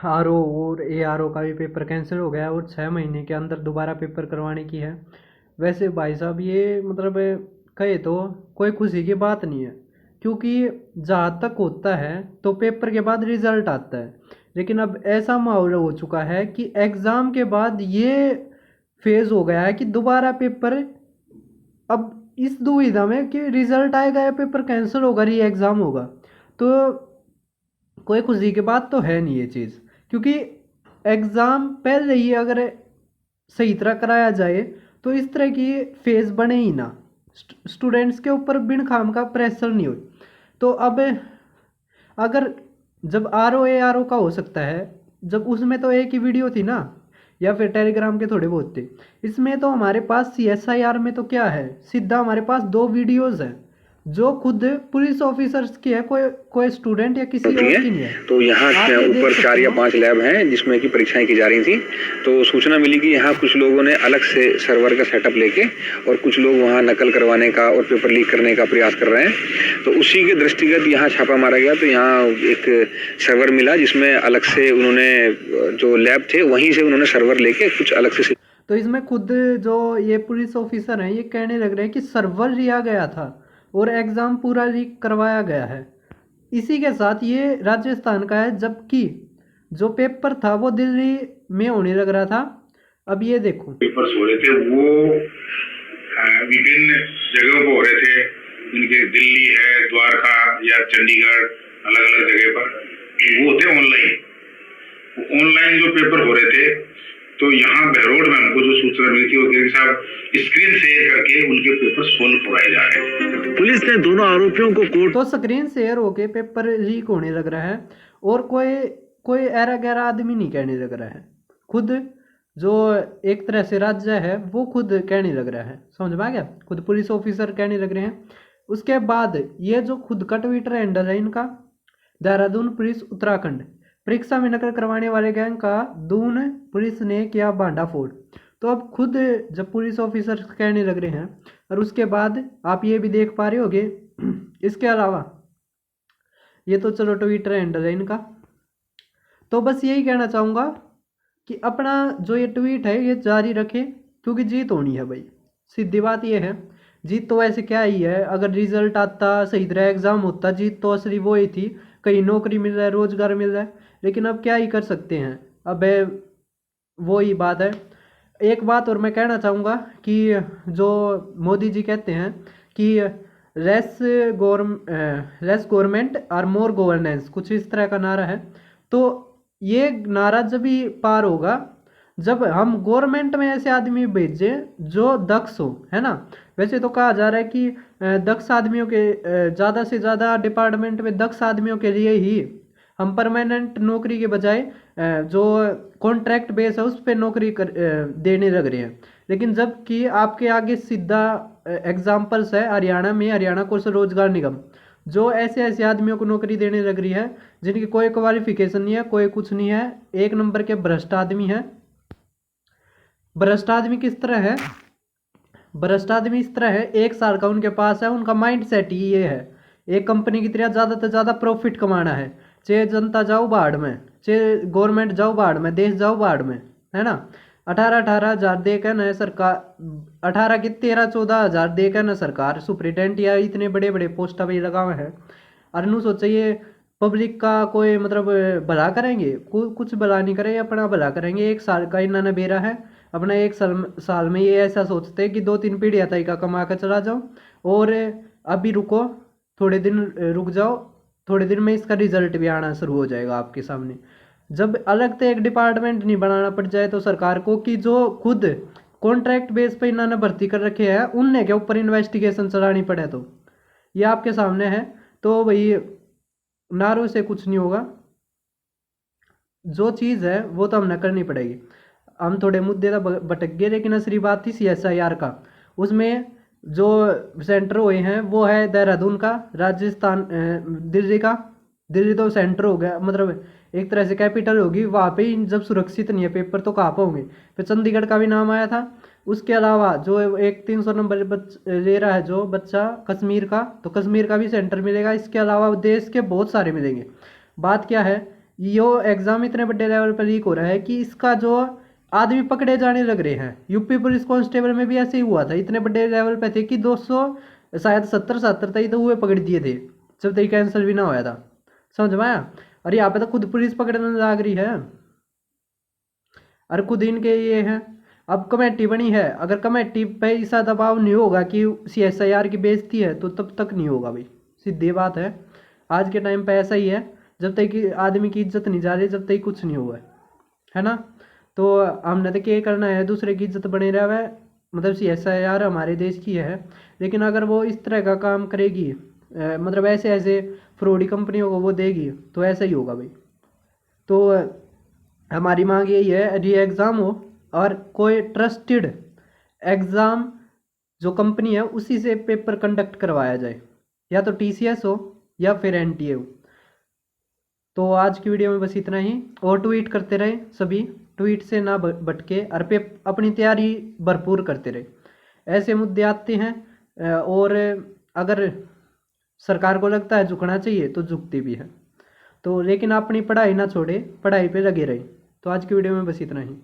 RO और ARO का भी पेपर कैंसिल हो गया और 6 महीने के अंदर दोबारा पेपर करवाने की है। वैसे भाई साहब ये मतलब कहे तो कोई खुशी की बात नहीं है, क्योंकि जहाँ तक होता है तो पेपर के बाद रिजल्ट आता है, लेकिन अब ऐसा माहौल हो चुका है कि एग्ज़ाम के बाद ये फेज़ हो गया है कि दोबारा पेपर। अब इस दुविधा में कि रिजल्ट आएगा या पेपर कैंसिल होगा, री एग्ज़ाम होगा, तो कोई खुशी की बात तो है नहीं ये चीज़, क्योंकि एग्ज़ाम पहले ही अगर सही तरह कराया जाए तो इस तरह की फेज़ बने ही ना, स्टूडेंट्स के ऊपर बिन खाम का प्रेशर नहीं हो। तो अब अगर जब आर ओ का हो सकता है, जब उसमें तो एक ही वीडियो थी ना, या फिर टेलीग्राम के थोड़े बहुत थे, इसमें तो हमारे पास CSIR में तो क्या है, सीधा हमारे पास 2 वीडियोज़ हैं जो खुद पुलिस ऑफिसर्स की है, कोई कोई स्टूडेंट या किसी और की नहीं है। तो यहाँ ऊपर 4 या 5 लैब हैं जिसमें कि परीक्षाएं की जा रही थी। तो सूचना मिली कि यहाँ कुछ लोगों ने अलग से सर्वर का सेटअप लेके और कुछ लोग वहाँ नकल करवाने का और पेपर लीक करने का प्रयास कर रहे हैं। तो उसी के दृष्टिगत यहाँ छापा मारा गया। तो यहाँ एक सर्वर मिला जिसमें अलग से उन्होंने जो लैब थे वहीं से उन्होंने सर्वर लेके कुछ अलग से। तो इसमें खुद जो ये पुलिस ऑफिसर हैं ये कहने लग रहे हैं कि सर्वर लिया गया था और एग्ज़ाम पूरा लीक करवाया गया है। इसी के साथ ये राजस्थान का है, जबकि जो पेपर था वो दिल्ली में होने लग रहा था। अब ये देखो, पेपर्स हो रहे थे वो विभिन्न जगहों पर हो रहे थे, इनके दिल्ली है, द्वारका या चंडीगढ़, अलग अलग जगह पर वो थे ऑनलाइन जो पेपर हो रहे थे। तो यहाँ बहरोड में हमको जो सूचना मिली थी वो कह साहब स्क्रीन शेयर करके उनके पेपर सोल्व करवाए जा रहे हैं। पुलिस ने दोनों आरोपियों को कोर्ट तो स्क्रीन शेयर होके पेपर लीक होने लग रहा है और कोई ऐरा गैरा आदमी नहीं कहने लग रहा है, खुद जो एक तरह से राज्य है वो खुद कहने लग रहा है। समझ में आ गया, खुद पुलिस ऑफिसर कहने लग रहे हैं। उसके बाद ये जो खुद का ट्विटर हैंडल है इनका, देहरादून पुलिस उत्तराखंड, परीक्षा में नकल करवाने वाले गैंग का दून पुलिस ने किया भांडाफोड़। तो अब खुद जब पुलिस ऑफिसर कहने लग रहे हैं, और उसके बाद आप ये भी देख पा रहे होगे इसके अलावा ये तो चलो ट्विटर हैंडल है इनका। तो बस यही कहना चाहूँगा कि अपना जो ये ट्वीट है ये जारी रखें, क्योंकि जीत होनी है भाई। सीधी बात ये है, जीत तो वैसे क्या ही है, अगर रिजल्ट आता सही तरह एग्ज़ाम होता, जीत तो असली वो ही थी, कहीं नौकरी मिल रहा है, रोज़गार मिल रहा है। लेकिन अब क्या ही कर सकते हैं, अब वो ही बात है। एक बात और मैं कहना चाहूँगा कि जो मोदी जी कहते हैं कि लेस गवर्नमेंट और मोर गवर्नेंस, कुछ इस तरह का नारा है। तो ये नारा जब भी पार होगा जब हम गवर्नमेंट में ऐसे आदमी भेजें जो दक्ष हो, है ना। वैसे तो कहा जा रहा है कि दक्ष आदमियों के ज़्यादा से ज़्यादा डिपार्टमेंट में दक्ष आदमियों के लिए ही हम परमानेंट नौकरी के बजाय जो कॉन्ट्रैक्ट बेस है उस पर नौकरी देने लग रहे हैं। लेकिन जबकि आपके आगे सीधा एग्जाम्पल्स है हरियाणा कोष रोजगार निगम, जो ऐसे ऐसे आदमियों को नौकरी देने लग रही है जिनकी कोई क्वालिफिकेशन नहीं है, कोई कुछ नहीं है, एक नंबर के भ्रष्ट आदमी है। भ्रष्ट आदमी किस तरह है, भ्रष्ट आदमी इस तरह है, 1 साल का उनके पास है, उनका माइंड सेट ही ये है, एक कंपनी की तरह ज़्यादा से ज़्यादा प्रॉफिट कमाना है, चाहे जनता जाओ बाढ़ में, चाहे गवर्नमेंट जाओ बाढ़ में, देश जाओ बाढ़ में, है ना। 18,000 दे कर न सरकार, 18 की 13-14 हज़ार दे कर न सरकार सुप्रिटेंडेंट या इतने बड़े बड़े पोस्ट अभी लगा हुए हैं। और नू सोचा ये पब्लिक का कोई मतलब भला करेंगे, कुछ भला नहीं करेंगे, अपना भला करेंगे। 1 साल का इन्होंने बेरा है, अपना 1 साल में ये ऐसा सोचते हैं कि 2-3 पीढ़ियाँ तक का कमा कर चला जाओ, और अभी रुको, थोड़े दिन रुक जाओ, थोड़े दिन में इसका रिजल्ट भी आना शुरू हो जाएगा आपके सामने। जब अलग से एक डिपार्टमेंट नहीं बनाना पड़ जाए तो सरकार को, कि जो खुद कॉन्ट्रैक्ट बेस पे इन्होंने भर्ती कर रखे हैं उनने के ऊपर इन्वेस्टिगेशन चलानी पड़े, तो ये आपके सामने है। तो भाई नारों से कुछ नहीं होगा, जो चीज़ है वो तो हमने करनी पड़ेगी। हम थोड़े मुद्दे तो भटक गए, लेकिन असली बात थी CSIR का, उसमें जो सेंटर हुए हैं वो है देहरादून का, राजस्थान दिल्ली का, दिल्ली तो सेंटर हो गया, मतलब एक तरह से कैपिटल होगी, वहाँ पे ही जब सुरक्षित नहीं है पेपर तो कहाँ पर होंगे। फिर चंडीगढ़ का भी नाम आया था। उसके अलावा जो एक 300 नंबर ले रहा है जो बच्चा कश्मीर का, तो कश्मीर का भी सेंटर मिलेगा। इसके अलावा देश के बहुत सारे मिलेंगे। बात क्या है यो एग्ज़ाम इतने बड़े लेवल पर लीक हो रहा है कि इसका जो आदमी पकड़े जाने लग रहे हैं। यूपी पुलिस कांस्टेबल में भी ऐसे ही हुआ था, इतने बड़े लेवल पे थे कि 200 शायद 70 तक तो हुए पकड़ दिए थे जब तक कैंसिल भी ना होया था। समझ में आया? और यहाँ पे तो खुद पुलिस पकड़ने लग रही है और खुद इनके ये है। अब कमेटी बनी है, अगर कमेटी पे ऐसा दबाव नहीं होगा कि CSIR की बेइज्जती है तो तब तक नहीं होगा भाई, सीधी बात है। आज के टाइम पे ऐसा ही है, जब तक कि आदमी की इज्जत नहीं जा रही जब तक कुछ नहीं हुआ है ना। तो हमने तो क्या करना है, दूसरे की इज्जत बनी रहे, मतलब CSIR हमारे देश की है, लेकिन अगर वो इस तरह का काम करेगी, मतलब ऐसे ऐसे फ्रॉडी कंपनियों को वो देगी तो ऐसा ही होगा भाई। तो हमारी मांग यही है, री एग्ज़ाम हो और कोई ट्रस्टेड एग्ज़ाम जो कंपनी है उसी से पेपर कंडक्ट करवाया जाए, या तो TCS हो या फिर NTA हो। तो आज की वीडियो में बस इतना ही, और ट्वीट करते रहे सभी, ट्वीट से ना भटके और अपनी तैयारी भरपूर करते रहे। ऐसे मुद्दे आते हैं और अगर सरकार को लगता है झुकना चाहिए तो झुकती भी है। तो लेकिन अपनी पढ़ाई ना छोड़े, पढ़ाई पे लगे रहे। तो आज की वीडियो में बस इतना ही।